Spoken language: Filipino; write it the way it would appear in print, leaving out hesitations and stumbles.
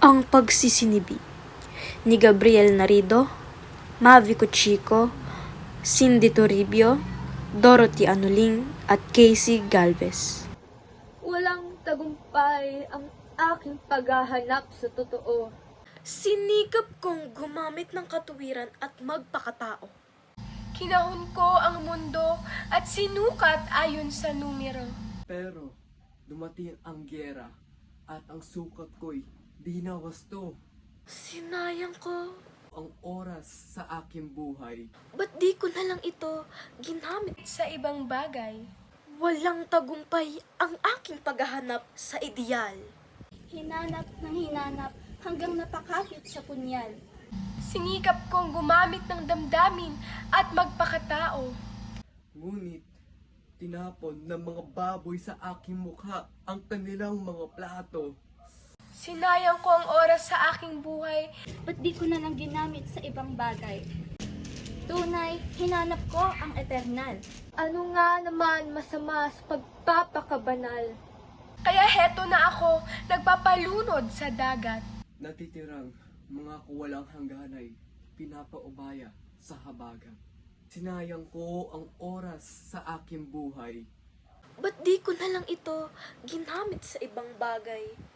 Ang Pagsisinibi ni Gabriel Narido, Mavi Cuchico, Cindy Toribio, Dorothy Anuling at Casey Galvez. Walang tagumpay ang aking paghahanap sa totoo. Sinikap kong gumamit ng katuwiran at magpakatao. Kinahon ko ang mundo at sinukat ayon sa numero. Pero dumating ang gyera at ang sukat ko'y di nawasto. Sinayang ko. Ang oras sa aking buhay. Ba't di ko na lang ito ginamit? Sa ibang bagay, Walang tagumpay ang aking paghahanap sa ideal. Hinanap ng hinanap hanggang napakapit sa punyal. sinikap kong gumamit ng damdamin at magpakatao. Ngunit tinapon ng mga baboy sa aking mukha ang kanilang mga plato. Sinayang ko ang oras sa aking buhay. Ba't di ko na lang ginamit sa ibang bagay? Tunay, hinanap ko ang eternal. Ano nga naman masama sa pagpapakabanal? Kaya heto na ako, nagpapalunod sa dagat. Natitirang mga kawalang hangganay, pinapaubaya sa habagat. Sinayang ko ang oras sa aking buhay. Ba't di ko na lang ito ginamit sa ibang bagay?